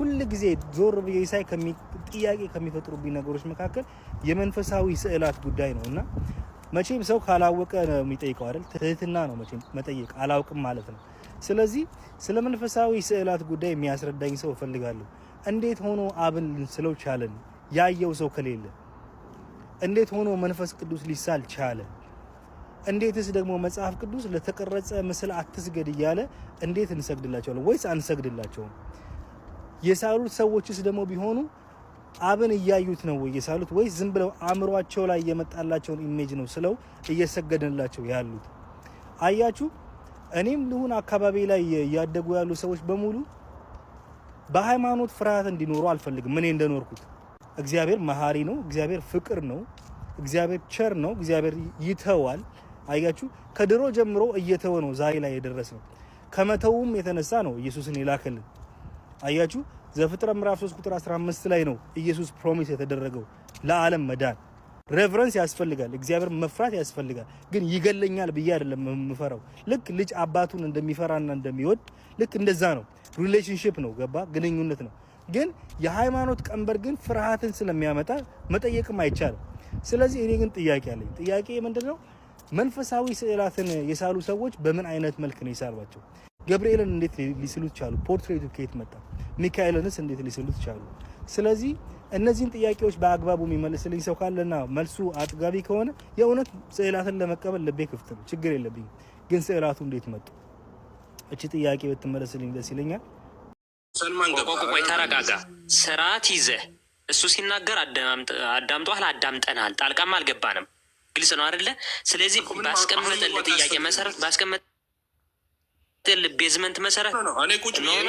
ሁሉ ጊዜ ዞር ብዬ ሳይ ጥያቄ ከሚፈጥሩብኝ ነገሮች መካከል የመንፈሳዊ ስዕላት ጉዳይ ነውና መቼም ሰው ካላወቀ ነው የሚጠይቀው አይደል? ትህትና ነው መቼም መጠየቅ አላውቅም ማለት ነው። ስለዚህ ስለ መንፈሳዊ ስዕላት ጉዳይ የሚያስረዳኝ ሰው እፈልጋለሁ። እንዴት ሆኖ አብን ልንስለው ቻለን? ያየው ሰው ከሌለ እንዴት ሆኖ መንፈስ ቅዱስ ሊሳል ቻለ? እንዴትስ ደግሞ መጽሐፍ ቅዱስ ለተቀረጸ ምስል አትስገድ እያለ እንዴት እንሰግድላቸዋለን? ወይስ አንሰግድላቸውም? የሳሉት ሰዎችስ ደግሞ ቢሆኑ አብን እያዩት ነው ወይ የሳሉት? ወይስ ዝም ብለው አእምሯቸው ላይ የመጣላቸውን ኢሜጅ ነው ስለው እየሰገድንላቸው ያሉት? አያችሁ፣ እኔም ልሁን አካባቢ ላይ ያደጉ ያሉ ሰዎች በሙሉ በሃይማኖት ፍርሃት እንዲኖሩ አልፈልግም። እኔ እንደኖርኩት እግዚአብሔር መሐሪ ነው፣ እግዚአብሔር ፍቅር ነው፣ እግዚአብሔር ቸር ነው፣ እግዚአብሔር ይተዋል። አያችሁ፣ ከድሮ ጀምሮ እየተወ ነው ዛሬ ላይ የደረሰው። ከመተውም የተነሳ ነው ኢየሱስን ይላከልን። አያችሁ፣ ዘፍጥረት ምዕራፍ 3 ቁጥር 15 ላይ ነው ኢየሱስ ፕሮሚስ የተደረገው ለዓለም መዳን። ሬቨረንስ ያስፈልጋል፣ እግዚአብሔር መፍራት ያስፈልጋል። ግን ይገለኛል ብዬ አይደለም የምፈራው። ልክ ልጅ አባቱን እንደሚፈራና እንደሚወድ ልክ እንደዛ ነው። ሪሌሽንሺፕ ነው፣ ገባ? ግንኙነት ነው። ግን የሃይማኖት ቀንበር ግን ፍርሃትን ስለሚያመጣ መጠየቅም አይቻልም። ስለዚህ እኔ ግን ጥያቄ አለኝ። ጥያቄ ምንድነው? መንፈሳዊ ስዕላትን የሳሉ ሰዎች በምን አይነት መልክ ነው የሳሏቸው? ገብርኤልን እንዴት ሊስሉት ቻሉ? ፖርትሬቱ ከየት መጣ? ሚካኤልንስ እንዴት ሊስሉት ቻሉ? ስለዚህ እነዚህን ጥያቄዎች በአግባቡ የሚመልስልኝ ሰው ካለና መልሱ አጥጋቢ ከሆነ የእውነት ስዕላትን ለመቀበል ልቤ ክፍት ነው፣ ችግር የለብኝም። ግን ስዕላቱ እንዴት መጡ? እቺ ጥያቄ ብትመለስልኝ ደስ ይለኛል። ሰልማን ቆይ ተረጋጋ። ስርዓት ይዘህ እሱ ሲናገር አዳምጧል፣ አዳምጠናል፣ ጣልቃም አልገባንም። ግልጽ ነው አይደለ? ስለዚህ ባስቀመጠልህ ጥያቄ መሰረት ቤዝመንት መሰረት ነው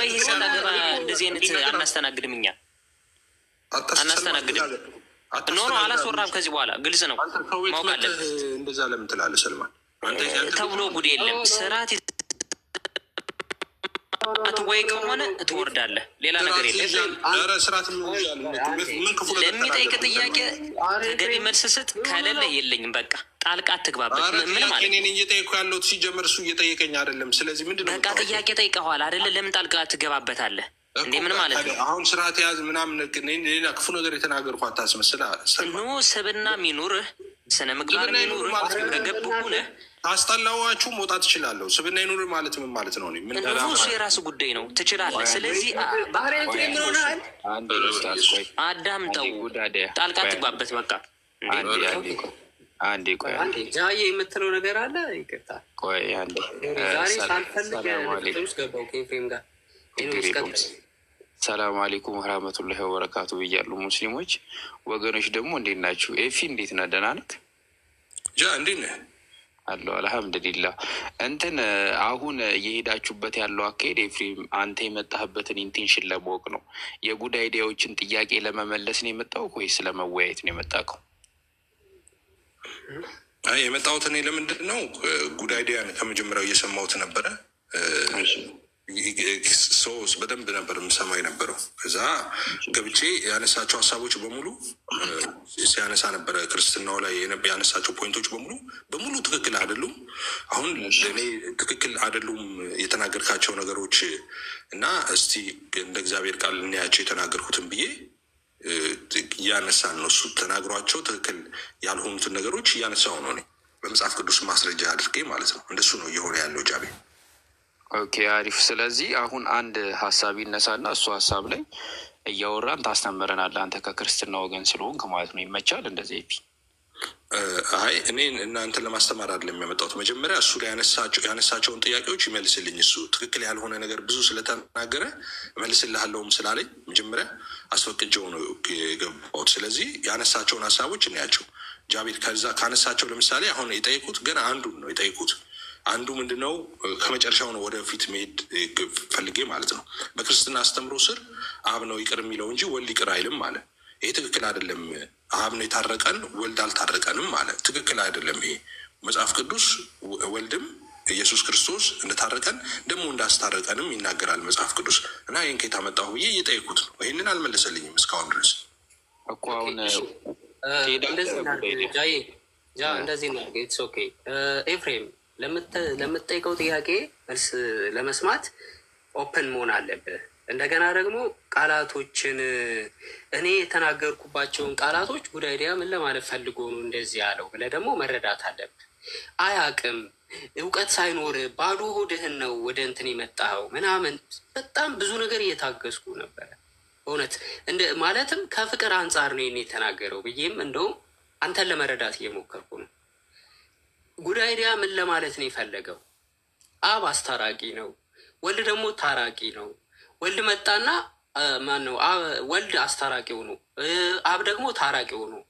ይሄ ሰላገባ እንደዚህ አይነት አናስተናግድም፣ እኛ አናስተናግድም። ኖ አላስወራም ከዚህ በኋላ ግልጽ ነው፣ ማወቅ አለብህ። እንደዛ ለምን ትላለህ ሰልማን? ተብሎ ጉድ የለም። ስርዓት ወይ ከሆነ ትወርዳለህ፣ ሌላ ነገር የለም። ለሚጠይቅ ጥያቄ ተገቢ መልስ ስጥ፣ ከሌለ የለኝም በቃ ጣልቃ አትግባበት። ምን ማለት ነው? እየጠየኩ ያለሁት ሲጀመር እሱ እየጠየቀኝ አይደለም። ስለዚህ ምንድን ነው? በቃ ጥያቄ ጠይቀዋል አይደለ? ለምን ጣልቃ ትገባበታለህ እንዴ? ምን ማለት ነው? አሁን ስርዓት ያዝ ምናምን ሌላ ክፉ ነገር የተናገርኩ አታስመስላ። ኖ ስብና ሚኑርህ ስነ ምግባር ሚኑርህ ገብ ሁነህ አስጠላዋችሁ መውጣት እችላለሁ። ስብና ይኑር ማለት ምን ማለት ነው? እሱ የራሱ ጉዳይ ነው፣ ትችላለህ። ስለዚህ አዳምጠው፣ ጣልቃ ትግባበት። በቃ አንዴ ቆይ፣ ጃዬ የምትለው ነገር አለ። ይቅርታ ቆይ አንዴ። ሰላም አለይኩም ወራህመቱላሂ ወበረካቱ ብያለሁ። ሙስሊሞች ወገኖች ደግሞ እንዴት ናችሁ? ኤፊ እንዴት ነህ? ደህና ነህ? ጃ እንዴት ነህ? አለሁ አልሐምዱሊላህ። እንትን አሁን እየሄዳችሁበት ያለው አካሄድ ኤፍሬም፣ አንተ የመጣህበትን ኢንቴንሽን ለማወቅ ነው። የጉድ አይዲያዎችን ጥያቄ ለመመለስ ነው የመጣው ወይስ ለመወያየት ነው የመጣከው? አይ የመጣሁት እኔ ለምንድን ነው ጉድ አይዲያ ከመጀመሪያው እየሰማሁት ነበረ። ሰውስ በደንብ ነበር የምሰማው የነበረው። ከዛ ገብቼ ያነሳቸው ሀሳቦች በሙሉ ሲያነሳ ነበረ። ክርስትናው ላይ ያነሳቸው ፖይንቶች በሙሉ ትክክል አይደሉም። አሁን ለእኔ ትክክል አይደሉም የተናገርካቸው ነገሮች እና እስቲ እንደ እግዚአብሔር ቃል እናያቸው የተናገርኩትን ብዬ እያነሳን ነው። እሱ ተናግሯቸው ትክክል ያልሆኑትን ነገሮች እያነሳው ነው እኔ በመጽሐፍ ቅዱስ ማስረጃ አድርጌ ማለት ነው። እንደሱ ነው እየሆነ ያለው ጃቤ። ኦኬ አሪፍ። ስለዚህ አሁን አንድ ሀሳብ ይነሳና እሱ ሀሳብ ላይ እያወራን ታስተምረናለህ። አንተ ከክርስትና ወገን ስለሆንክ ማለት ነው። ይመቻል እንደዚህ? ኤፒ አይ እኔ እናንተን ለማስተማር አይደለም የሚያመጣሁት። መጀመሪያ እሱ ላይ ያነሳቸውን ጥያቄዎች ይመልስልኝ። እሱ ትክክል ያልሆነ ነገር ብዙ ስለተናገረ እመልስልሃለሁም ስላለኝ መጀመሪያ አስፈቅጀው ነው የገባሁት። ስለዚህ ያነሳቸውን ሀሳቦች እናያቸው ጃቤት። ከዛ ካነሳቸው ለምሳሌ አሁን የጠየቁት ገና አንዱን ነው የጠየቁት። አንዱ ምንድነው ከመጨረሻው ነው ወደፊት መሄድ ፈልጌ ማለት ነው። በክርስትና አስተምሮ ስር አብ ነው ይቅር የሚለው እንጂ ወልድ ይቅር አይልም ማለት ይሄ ትክክል አይደለም። አብ ነው የታረቀን ወልድ አልታረቀንም ማለት ትክክል አይደለም። ይሄ መጽሐፍ ቅዱስ ወልድም ኢየሱስ ክርስቶስ እንደታረቀን ደግሞ እንዳስታረቀንም ይናገራል መጽሐፍ ቅዱስ። እና ይህን ከየት አመጣሁ ብዬ እየጠየኩት ነው። ይህንን አልመለሰልኝም እስካሁን ድረስ እኮ። አሁን እንደዚህ ነው። ኢትስ ኦኬ ኤፍሬም፣ ለምትጠይቀው ጥያቄ መልስ ለመስማት ኦፕን መሆን አለብህ። እንደገና ደግሞ ቃላቶችን እኔ የተናገርኩባቸውን ቃላቶች ጉድ አይዲያ ምን ለማለት ፈልጎ ነው እንደዚህ ያለው ብለህ ደግሞ መረዳት አለብህ። አያቅም እውቀት ሳይኖር ባዶ ሆድህን ነው ወደ እንትን የመጣኸው ምናምን በጣም ብዙ ነገር እየታገስኩ ነበረ። እውነት ማለትም ከፍቅር አንጻር ነው የተናገረው ብዬም እንደውም አንተን ለመረዳት እየሞከርኩ ነው። ጉድ አይዲያ ምን ለማለት ነው የፈለገው? አብ አስታራቂ ነው፣ ወልድ ደግሞ ታራቂ ነው። ወልድ መጣና ማን ነው? ወልድ አስታራቂው ነው፣ አብ ደግሞ ታራቂው ነው።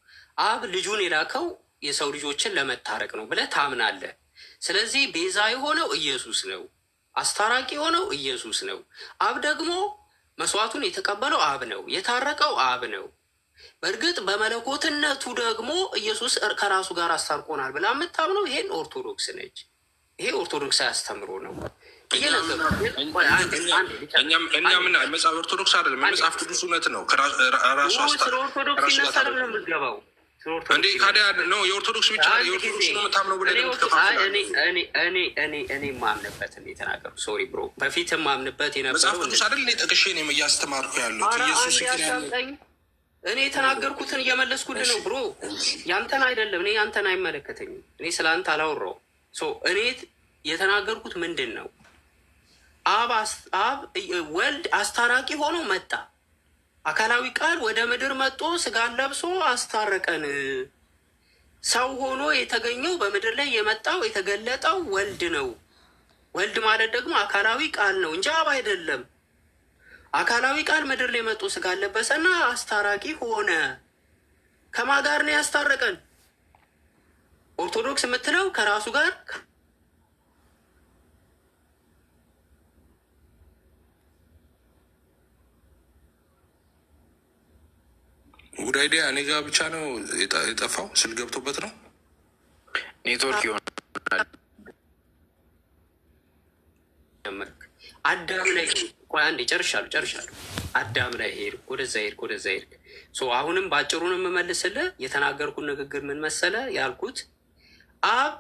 አብ ልጁን የላከው የሰው ልጆችን ለመታረቅ ነው ብለህ ታምናለህ። ስለዚህ ቤዛ የሆነው ኢየሱስ ነው፣ አስታራቂ የሆነው ኢየሱስ ነው። አብ ደግሞ መስዋዕቱን የተቀበለው አብ ነው፣ የታረቀው አብ ነው። በእርግጥ በመለኮትነቱ ደግሞ ኢየሱስ ከራሱ ጋር አስታርቆናል ብላ የምታምነው ይሄን ኦርቶዶክስ ነች። ይሄ ኦርቶዶክስ አያስተምሮ ነው። እኛ ምን መጽሐፍ ኦርቶዶክስ አይደለም፣ መጽሐፍ ቅዱስ እውነት ነው። ራሱ ስለ ኦርቶዶክስ ይነሳል ነው የምትገባው እንዴ? ካዲያ ነው የኦርቶዶክስ ብቻ የኦርቶዶክስ ነው የምታምነው ብለህ እኔ ማምንበትን የተናገሩ ሶሪ ብሮ በፊት ማምንበት የነበረው መጽሐፍ ቅዱስ አይደል? ጠቅሼ ነው እያስተማርኩ ያሉት ኢየሱስ እኔ የተናገርኩትን እየመለስኩልህ ነው ብሮ። ያንተን አይደለም፣ እኔ ያንተን አይመለከተኝም። እኔ ስለ አንተ አላወራሁም። እኔ የተናገርኩት ምንድን ነው? አብ ወልድ አስታራቂ ሆኖ መጣ። አካላዊ ቃል ወደ ምድር መጥቶ ስጋን ለብሶ አስታረቀን። ሰው ሆኖ የተገኘው በምድር ላይ የመጣው የተገለጠው ወልድ ነው። ወልድ ማለት ደግሞ አካላዊ ቃል ነው እንጂ አብ አይደለም። አካላዊ ቃል ምድር ላይ መጥቶ ስጋን ለበሰና አስታራቂ ሆነ። ከማን ጋር ነው ያስታረቀን? ኦርቶዶክስ የምትለው ከራሱ ጋር ጉድ አይዲያ እኔ ጋ ብቻ ነው የጠፋው። ስል ገብቶበት ነው ኔትወርክ ይሆናል። አዳም ላይ ቆይ አንዴ ጨርሻለሁ። አዳም ላይ ሄድክ፣ ወደዛ ሄድክ። አሁንም በአጭሩን የምመልስልህ የተናገርኩት ንግግር ምን መሰለ ያልኩት? አብ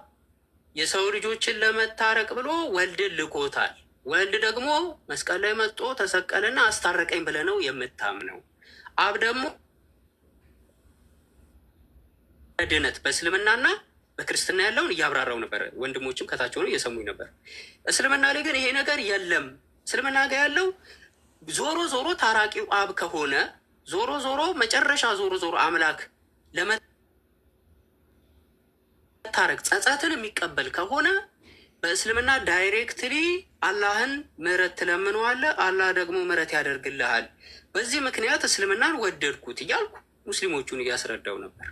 የሰው ልጆችን ለመታረቅ ብሎ ወልድን ልኮታል። ወልድ ደግሞ መስቀል ላይ መጥቶ ተሰቀለና አስታረቀኝ ብለህ ነው የምታምነው። አብ ደግሞ ድነት በእስልምናና በክርስትና ያለውን እያብራራው ነበር። ወንድሞችም ከታች ሆነው እየሰሙኝ ነበር። እስልምና ላይ ግን ይሄ ነገር የለም። እስልምና ጋር ያለው ዞሮ ታራቂው አብ ከሆነ ዞሮ መጨረሻ ዞሮ አምላክ ለመታረቅ ጸጸትን የሚቀበል ከሆነ በእስልምና ዳይሬክትሊ አላህን ምህረት ትለምነዋለህ፣ አላህ ደግሞ ምህረት ያደርግልሃል። በዚህ ምክንያት እስልምናን ወደድኩት እያልኩ ሙስሊሞቹን እያስረዳው ነበር።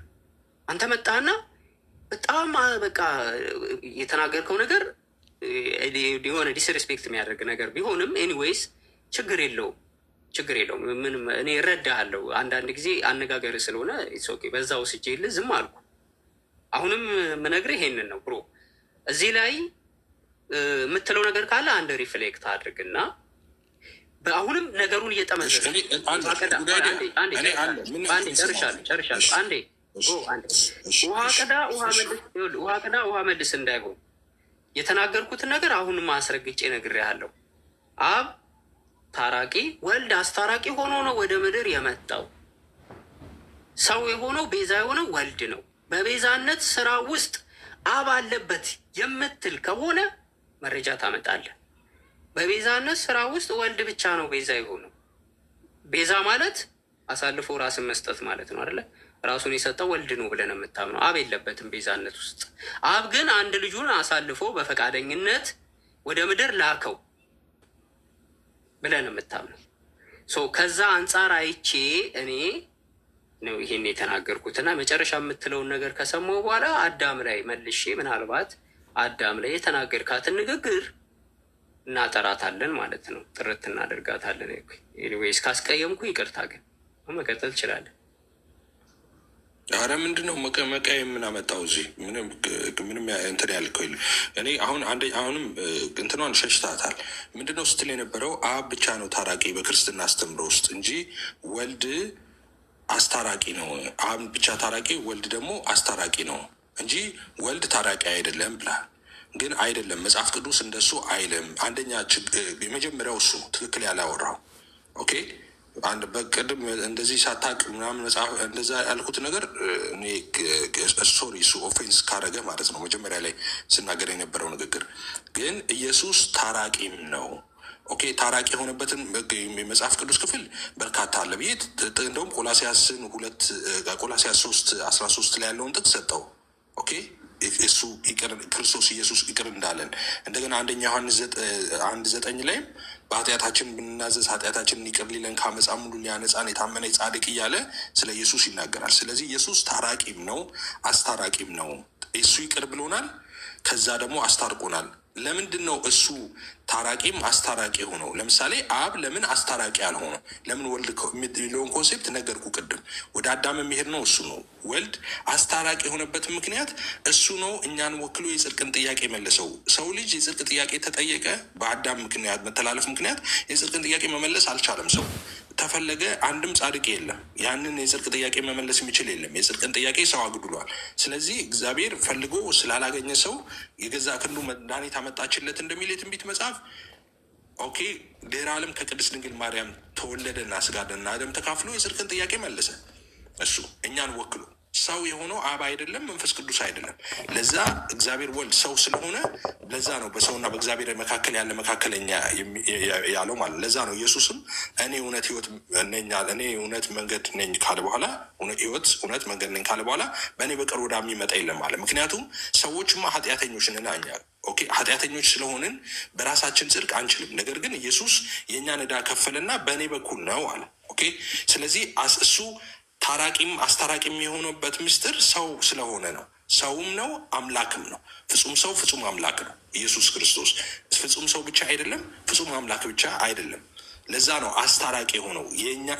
አንተ መጣህና በጣም በቃ የተናገርከው ነገር የሆነ ዲስሬስፔክት የሚያደርግ ነገር ቢሆንም ኤኒዌይስ ችግር የለውም። ምንም እኔ እረዳሃለሁ። አንዳንድ ጊዜ አነጋገር ስለሆነ ኦኬ በዛ ወስጄ የለ ዝም አልኩ። አሁንም ምነግርህ ይሄንን ነው ብሮ። እዚህ ላይ የምትለው ነገር ካለ አንድ ሪፍሌክት አድርግና በአሁንም ነገሩን እየጠመዘዝ ጨርሻለሁ። አንዴ ውሃ ቅዳ ውሃ መልስ እንዳይሆን የተናገርኩትን ነገር አሁንም አስረግጬ ነግሬሃለሁ። አብ ታራቂ፣ ወልድ አስታራቂ ሆኖ ነው ወደ ምድር የመጣው። ሰው የሆነው ቤዛ የሆነው ወልድ ነው። በቤዛነት ስራ ውስጥ አብ አለበት የምትል ከሆነ መረጃ ታመጣለህ። በቤዛነት ስራ ውስጥ ወልድ ብቻ ነው ቤዛ የሆነው። ቤዛ ማለት አሳልፎ ራስን መስጠት ማለት ነው አይደለ? ራሱን የሰጠው ወልድ ነው ብለን የምታምነው። አብ የለበትም ቤዛነት ውስጥ። አብ ግን አንድ ልጁን አሳልፎ በፈቃደኝነት ወደ ምድር ላከው ብለን የምታምነው። ከዛ አንጻር አይቼ እኔ ነው ይሄን የተናገርኩትና መጨረሻ የምትለውን ነገር ከሰማሁ በኋላ አዳም ላይ መልሼ ምናልባት አዳም ላይ የተናገርካትን ንግግር እናጠራታለን ማለት ነው። ጥርት እናደርጋታለን። ኤኒዌይስ ካስቀየምኩ ይቅርታ፣ ግን መቀጠል ትችላለን። አረ ምንድን ነው መቀያ የምናመጣው እዚህ? ምንም እንትን ያልከው እኔ አሁንም እንትኗን ሸሽታታል። ምንድን ነው ስትል የነበረው አብ ብቻ ነው ታራቂ በክርስትና አስተምሮ ውስጥ እንጂ ወልድ አስታራቂ ነው። አብ ብቻ ታራቂ፣ ወልድ ደግሞ አስታራቂ ነው እንጂ ወልድ ታራቂ አይደለም ብላል። ግን አይደለም፣ መጽሐፍ ቅዱስ እንደሱ አይልም። አንደኛ የመጀመሪያው እሱ ትክክል ያላወራው ኦኬ አንድ በቅድም እንደዚህ ሳታቅ ምናምን መጽሐፍ እንደዛ ያልኩት ነገር እኔ ሶሪ እሱ ኦፌንስ ካረገ ማለት ነው። መጀመሪያ ላይ ስናገር የነበረው ንግግር ግን ኢየሱስ ታራቂም ነው። ኦኬ ታራቂ የሆነበትን የመጽሐፍ ቅዱስ ክፍል በርካታ አለ ብዬ እንደውም ቆላሲያስን 3:13 ላይ ያለውን ጥቅስ ሰጠው። ኦኬ እሱ ክርስቶስ ኢየሱስ ይቅር እንዳለን እንደገና 1 ዮሐንስ 1:9 ላይም በኃጢአታችን ብንናዘዝ ኃጢአታችንን ይቅር ሊለን ከአመፃ ሙሉ ሊያነጻን የታመነ ጻድቅ እያለ ስለ ኢየሱስ ይናገራል። ስለዚህ ኢየሱስ ታራቂም ነው አስታራቂም ነው። እሱ ይቅር ብሎናል፣ ከዛ ደግሞ አስታርቆናል። ለምንድን ነው እሱ ታራቂም አስታራቂ ሆነው? ለምሳሌ አብ ለምን አስታራቂ አልሆነው? ለምን ወልድ የሚለውን ኮንሴፕት ነገርኩ ቅድም። ወደ አዳም የሚሄድ ነው እሱ ነው። ወልድ አስታራቂ የሆነበት ምክንያት እሱ ነው። እኛን ወክሎ የጽድቅን ጥያቄ መለሰው። ሰው ልጅ የጽድቅ ጥያቄ ተጠየቀ። በአዳም ምክንያት መተላለፍ ምክንያት የጽድቅን ጥያቄ መመለስ አልቻለም። ሰው ተፈለገ፣ አንድም ጻድቅ የለም። ያንን የጽድቅ ጥያቄ መመለስ የሚችል የለም። የጽድቅን ጥያቄ ሰው አግድሏል። ስለዚህ እግዚአብሔር ፈልጎ ስላላገኘ ሰው የገዛ ክንዱ መድኃኒት አመጣችለት እንደሚል የትንቢት መጽሐፍ። ኦኬ ድኅረ ዓለም ከቅድስት ድንግል ማርያም ተወለደና ስጋ ደምና ደም ተካፍሎ የጽድቅን ጥያቄ መለሰ። እሱ እኛን ወክሎ ሰው የሆነው አብ አይደለም፣ መንፈስ ቅዱስ አይደለም። ለዛ እግዚአብሔር ወልድ ሰው ስለሆነ ለዛ ነው በሰውና በእግዚአብሔር መካከል ያለ መካከለኛ ያለው ማለት። ለዛ ነው ኢየሱስም እኔ እውነት ህይወት ነኝ፣ እኔ እውነት መንገድ ነኝ ካለ በኋላ ህይወት እውነት መንገድ ነኝ ካለ በኋላ በእኔ በቀር ወደ አብ የሚመጣ የለም ማለት። ምክንያቱም ሰዎችማ ኃጢአተኞች ነን እኛ። ኦኬ ኃጢአተኞች ስለሆንን በራሳችን ጽድቅ አንችልም። ነገር ግን ኢየሱስ የእኛን ዕዳ ከፈለና በእኔ በኩል ነው አለ። ኦኬ ስለዚህ እሱ ታራቂም አስታራቂም የሆነበት ምስጢር ሰው ስለሆነ ነው። ሰውም ነው አምላክም ነው። ፍጹም ሰው ፍጹም አምላክ ነው ኢየሱስ ክርስቶስ። ፍጹም ሰው ብቻ አይደለም፣ ፍጹም አምላክ ብቻ አይደለም። ለዛ ነው አስታራቂ የሆነው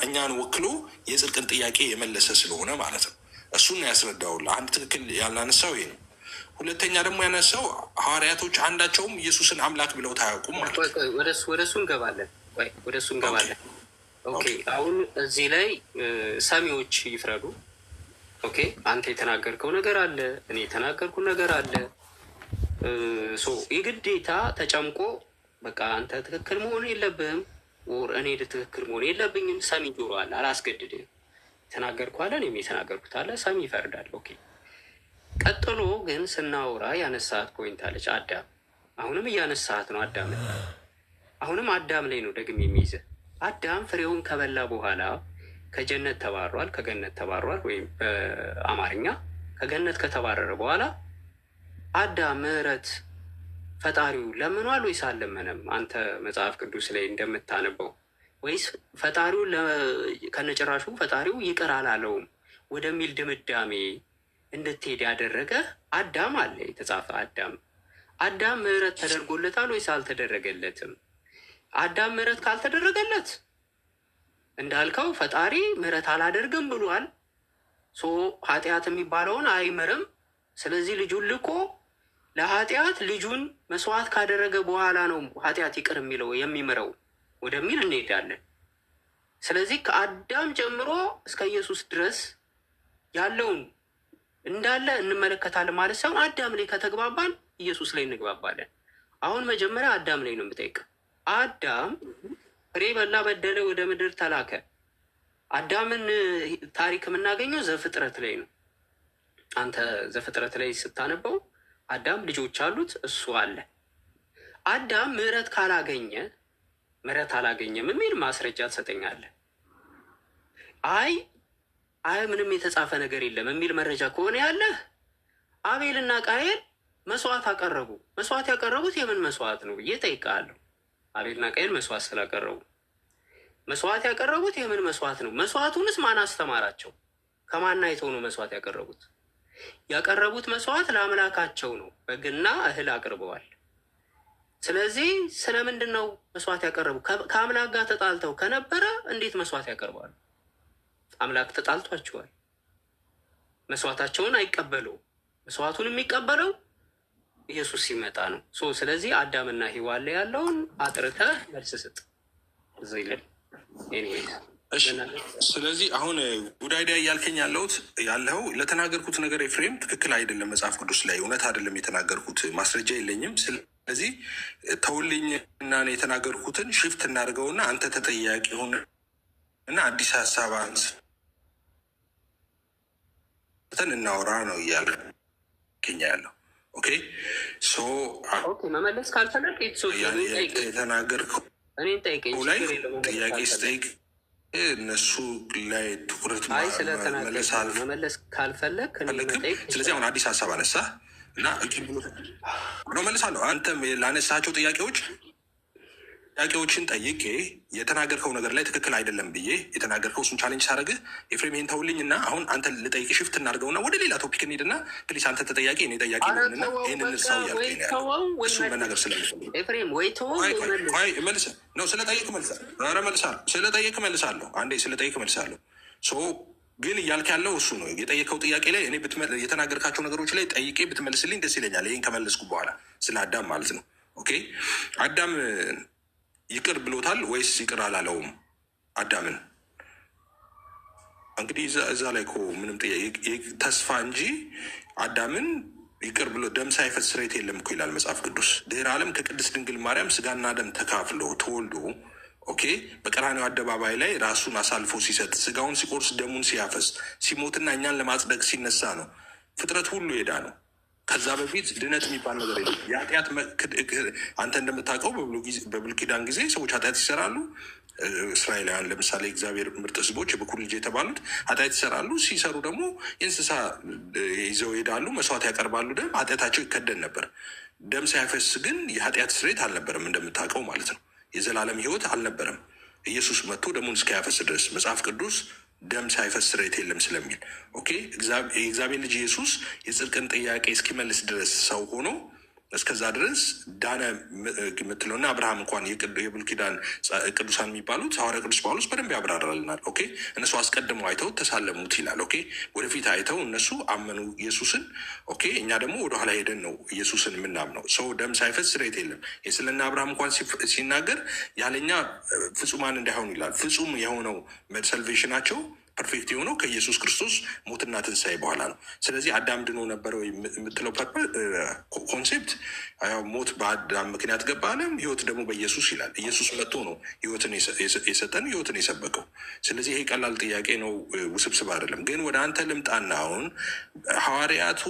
እኛን ወክሎ የጽድቅን ጥያቄ የመለሰ ስለሆነ ማለት ነው። እሱን ያስረዳውልህ። አንድ ትክክል ያልናነሳው ይሄ ነው። ሁለተኛ ደግሞ ያነሳው ሐዋርያቶች አንዳቸውም ኢየሱስን አምላክ ብለው ታያውቁም ማለት ነው። ወደ እሱ እንገባለን። ኦኬ አሁን እዚህ ላይ ሰሚዎች ይፍረዱ። ኦኬ አንተ የተናገርከው ነገር አለ፣ እኔ የተናገርኩ ነገር አለ። የግዴታ ተጨምቆ በቃ አንተ ትክክል መሆን የለብህም ወር እኔ ትክክል መሆን የለብኝም። ሰሚ ጆሮ አለ፣ አላስገድድም። የተናገርኩ አለ፣ እኔም የተናገርኩት አለ። ሰሚ ይፈርዳል። ኦኬ ቀጥሎ ግን ስናወራ ያነሳት ፖይንት አለች፣ አዳም። አሁንም እያነሳት ነው አዳም። አሁንም አዳም ላይ ነው ደግም የሚይዘ አዳም ፍሬውን ከበላ በኋላ ከጀነት ተባሯል፣ ከገነት ተባሯል። ወይም በአማርኛ ከገነት ከተባረረ በኋላ አዳም ምህረት ፈጣሪው ለምኗል ወይስ አልለመነም? አንተ መጽሐፍ ቅዱስ ላይ እንደምታነበው ወይስ ፈጣሪው ከነጭራሹ ፈጣሪው ይቅር አላለውም ወደሚል ድምዳሜ እንድትሄድ ያደረገ አዳም አለ የተጻፈ አዳም ምህረት ተደርጎለታል ወይስ አልተደረገለትም? አዳም ምህረት ካልተደረገለት እንዳልከው ፈጣሪ ምህረት አላደርግም ብሏል። ኃጢአት የሚባለውን አይምርም። ስለዚህ ልጁን ልኮ ለኃጢአት ልጁን መስዋዕት ካደረገ በኋላ ነው ኃጢአት ይቅር የሚምረው ወደሚል እንሄዳለን። ስለዚህ ከአዳም ጀምሮ እስከ ኢየሱስ ድረስ ያለውን እንዳለ እንመለከታለን ማለት ሳይሆን አዳም ላይ ከተግባባን ኢየሱስ ላይ እንግባባለን። አሁን መጀመሪያ አዳም ላይ ነው የምጠይቀው። አዳም ፍሬ በላ፣ በደለ፣ ወደ ምድር ተላከ። አዳምን ታሪክ የምናገኘው ዘፍጥረት ላይ ነው። አንተ ዘፍጥረት ላይ ስታነበው አዳም ልጆች አሉት፣ እሱ አለ። አዳም ምህረት አላገኘም የሚል ማስረጃ ትሰጠኛለህ? አይ ምንም የተጻፈ ነገር የለም የሚል መረጃ ከሆነ ያለህ አቤልና ቃየል መስዋዕት አቀረቡ። መስዋዕት ያቀረቡት የምን መስዋዕት ነው ብዬ ጠይቃለሁ። አቤልና ቃየል መስዋዕት ስላቀረቡ መስዋዕት ያቀረቡት የምን መስዋዕት ነው? መስዋዕቱንስ ማን አስተማራቸው? ከማን አይተው ነው መስዋዕት ያቀረቡት? ያቀረቡት መስዋዕት ለአምላካቸው ነው። በግና እህል አቅርበዋል። ስለዚህ ስለምንድን ነው መስዋዕት ያቀረቡ? ከአምላክ ጋር ተጣልተው ከነበረ እንዴት መስዋዕት ያቀርባሉ? አምላክ ተጣልቷቸዋል። መስዋዕታቸውን አይቀበለው። መስዋዕቱን የሚቀበለው ኢየሱስ ሲመጣ ነው። ስለዚህ አዳምና ሔዋን ላይ ያለውን አጥርተህ መልስ ስጥ። እዚህ ላይ ስለዚህ አሁን ጉዳይ እያልከኝ ያለው ለተናገርኩት ነገር ኤፍሬም ትክክል አይደለም። መጽሐፍ ቅዱስ ላይ እውነት አይደለም የተናገርኩት፣ ማስረጃ የለኝም። ስለዚህ ተውልኝ እና እኔ የተናገርኩትን ሽፍት እናድርገውና አንተ ተጠያቂ ሆን እና አዲስ ሀሳብ አንስተን እናውራ ነው እያለ ያለው። ኦኬ ሶ መመለስ ካልፈለግ የተናገርከው ላይ ጥያቄ ስጠይቅ እነሱ ላይ ትኩረት መመለስ ካልፈለግ። ስለዚህ አሁን አዲስ ሀሳብ አነሳ እና ነው መልሳለሁ። አንተም ላነሳቸው ጥያቄዎችን ጠይቄ የተናገርከው ነገር ላይ ትክክል አይደለም ብዬ የተናገርከው እሱን ቻሌንጅ ሳደርግህ ኤፍሬም ይሄን ተውልኝ እና አሁን አንተ ልጠይቅ ሽፍት እናድርገውና ወደ ሌላ ቶፒክ እንሂድና ፕሊስ አንተ ተጠያቂ እኔ ጠያቂ ሆንና ይህን እንርሳው እያልከኝ ነው ያለው። እሱን መናገር ስለጠየቅ መልሳለሁ። አንዴ ስለጠየቅ መልሳለሁ። ግን እያልክ ያለው እሱ ነው። የጠየቀው ጥያቄ ላይ እኔ የተናገርካቸው ነገሮች ላይ ጠይቄ ብትመልስልኝ ደስ ይለኛል። ይህን ከመለስኩ በኋላ ስለ አዳም ማለት ነው። ኦኬ አዳም ይቅር ብሎታል ወይስ ይቅር አላለውም? አዳምን እንግዲህ እዛ ላይ እኮ ምንም ተስፋ እንጂ አዳምን ይቅር ብሎ ደም ሳይፈስ ስርየት የለም እኮ ይላል መጽሐፍ ቅዱስ። ድህረ ዓለም ከቅድስት ድንግል ማርያም ስጋና ደም ተካፍሎ ተወልዶ ኦኬ በቀራንዮ አደባባይ ላይ ራሱን አሳልፎ ሲሰጥ ስጋውን ሲቆርስ ደሙን ሲያፈስ ሲሞትና እኛን ለማጽደቅ ሲነሳ ነው ፍጥረት ሁሉ ሄዳ ነው። ከዛ በፊት ድነት የሚባል ነገር የለም። የኃጢአት አንተ እንደምታውቀው በብሉይ ኪዳን ጊዜ ሰዎች ኃጢአት ይሰራሉ። እስራኤላውያን ለምሳሌ እግዚአብሔር ምርጥ ሕዝቦች የበኩር ልጅ የተባሉት ኃጢአት ይሰራሉ። ሲሰሩ ደግሞ የእንስሳ ይዘው ይሄዳሉ፣ መስዋዕት ያቀርባሉ። ደም ኃጢአታቸው ይከደን ነበር። ደም ሳይፈስ ግን የኃጢአት ስርየት አልነበረም፣ እንደምታውቀው ማለት ነው። የዘላለም ሕይወት አልነበረም። ኢየሱስ መጥቶ ደሙን እስኪያፈስ ድረስ መጽሐፍ ቅዱስ ደም ሳይፈስ ስርየት የለም ስለሚል ኦኬ የእግዚአብሔር ልጅ ኢየሱስ የጽድቅን ጥያቄ እስኪመልስ ድረስ ሰው ሆኖ እስከዛ ድረስ ዳነ የምትለውና አብርሃም እንኳን የብሉይ ኪዳን ቅዱሳን የሚባሉት ሐዋርያ ቅዱስ ጳውሎስ በደንብ ያብራራልናል። ኦኬ እነሱ አስቀድመው አይተው ተሳለሙት ይላል። ኦኬ ወደፊት አይተው እነሱ አመኑ ኢየሱስን። ኦኬ እኛ ደግሞ ወደኋላ ሄደን ነው ኢየሱስን የምናምነው። ሰው ደም ሳይፈስ ስርየት የለም። የስለና አብርሃም እንኳን ሲናገር ያለኛ ፍጹማን እንዳይሆኑ ይላል። ፍጹም የሆነው ሰልቬሽናቸው ፐርፌክት የሆነው ከኢየሱስ ክርስቶስ ሞትና ትንሣኤ በኋላ ነው። ስለዚህ አዳም ድኖ ነበረው የምትለው ኮንሴፕት ሞት በአዳም ምክንያት ገባ አለም፣ ህይወት ደግሞ በኢየሱስ ይላል። ኢየሱስ መጥቶ ነው ህይወትን የሰጠን ህይወትን የሰበከው። ስለዚህ ይሄ ቀላል ጥያቄ ነው፣ ውስብስብ አይደለም። ግን ወደ አንተ ልምጣና አሁን ሐዋርያቱ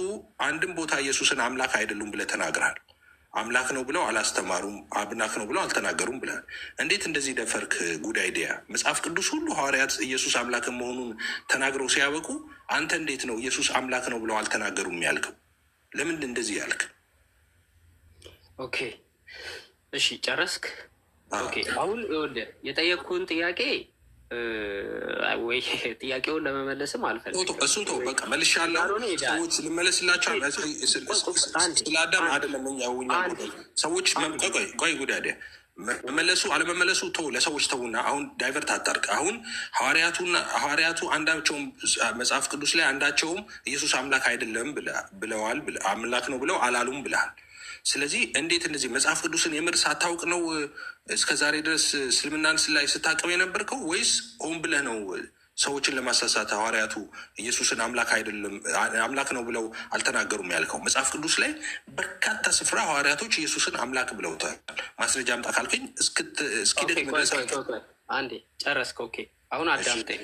አንድም ቦታ ኢየሱስን አምላክ አይደሉም ብለህ ተናግረሃል። አምላክ ነው ብለው አላስተማሩም፣ አምላክ ነው ብለው አልተናገሩም ብለሃል። እንዴት እንደዚህ ደፈርክ? ጉድ አይዲያ። መጽሐፍ ቅዱስ ሁሉ ሐዋርያት ኢየሱስ አምላክ መሆኑን ተናግረው ሲያበቁ አንተ እንዴት ነው ኢየሱስ አምላክ ነው ብለው አልተናገሩም ያልከው? ለምንድን እንደዚህ ያልክ? ኦኬ እሺ ጨረስክ? ኦኬ አሁን ይኸውልህ የጠየቅኩህን ጥያቄ ወይ ጥያቄውን ለመመለስም አልፈልግም። እሱን ተው በቃ መልሻለሁ። ሰዎች ልመለስላቸው ስለ አዳም አይደለም ሰዎች ቆይ ጉዳይ መመለሱ አለመመለሱ ተው፣ ለሰዎች ተውና አሁን ዳይቨርት አታርቅ። አሁን ሐዋርያቱ አንዳቸውም መጽሐፍ ቅዱስ ላይ አንዳቸውም ኢየሱስ አምላክ አይደለም ብለዋል፣ አምላክ ነው ብለው አላሉም ብለሃል። ስለዚህ እንዴት እንደዚህ መጽሐፍ ቅዱስን የምር ሳታውቅ ነው እስከ ዛሬ ድረስ እስልምናን ላይ ስታቀብ የነበርከው? ወይስ ሆን ብለህ ነው ሰዎችን ለማሳሳት ሐዋርያቱ ኢየሱስን አምላክ አይደለም አምላክ ነው ብለው አልተናገሩም ያልከው? መጽሐፍ ቅዱስ ላይ በርካታ ስፍራ ሐዋርያቶች ኢየሱስን አምላክ ብለውታል። ማስረጃ አምጣ ካልከኝ እስኪደት መድረስ አንዴ ጨረስክ? ኦኬ አሁን አዳምጠኝ።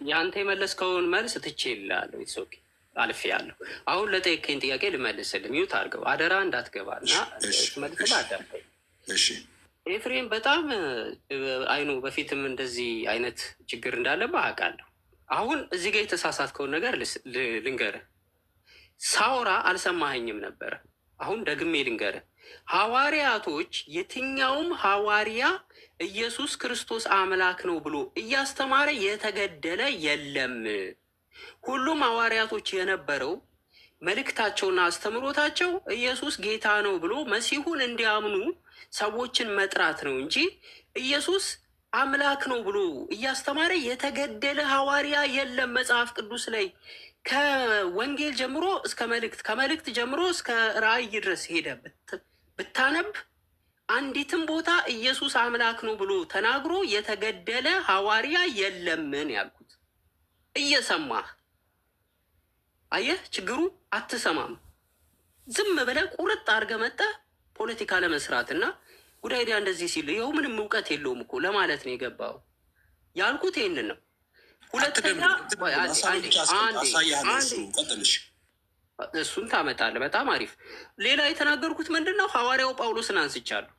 የአንተ የመለስከውን መልስ ትቼ ይላለሁ። ኦኬ አልፌ ያለሁ። አሁን ለጠየቀኝ ጥያቄ ልመልስልህ። ሚዩት አድርገው አደራ እንዳትገባ እና መልስልህ። አዳምጠኝ ኤፍሬም። በጣም አይኑ በፊትም እንደዚህ አይነት ችግር እንዳለብህ አውቃለሁ። አሁን እዚህ ጋር የተሳሳትከውን ነገር ልንገርህ። ሳውራ አልሰማኸኝም ነበረ። አሁን ደግሜ ልንገርህ። ሐዋርያቶች የትኛውም ሐዋርያ ኢየሱስ ክርስቶስ አምላክ ነው ብሎ እያስተማረ የተገደለ የለም። ሁሉም ሐዋርያቶች የነበረው መልእክታቸውና አስተምሮታቸው ኢየሱስ ጌታ ነው ብሎ መሲሁን እንዲያምኑ ሰዎችን መጥራት ነው እንጂ ኢየሱስ አምላክ ነው ብሎ እያስተማረ የተገደለ ሐዋርያ የለም። መጽሐፍ ቅዱስ ላይ ከወንጌል ጀምሮ እስከ መልእክት፣ ከመልእክት ጀምሮ እስከ ራእይ ድረስ ሄደ ብታነብ አንዲትም ቦታ ኢየሱስ አምላክ ነው ብሎ ተናግሮ የተገደለ ሐዋርያ የለምን ያልኩት። እየሰማህ አየህ፣ ችግሩ አትሰማም። ዝም ብለህ ቁርጥ አድርገህ መጥተህ ፖለቲካ ለመስራት እና ጉዳይ ዲያ እንደዚህ ሲል ይኸው ምንም እውቀት የለውም እኮ ለማለት ነው የገባው። ያልኩት ይህንን ነው። ሁለተኛ እሱን ታመጣለህ። በጣም አሪፍ። ሌላ የተናገርኩት ምንድን ነው? ሐዋርያው ጳውሎስን አንስቻለሁ።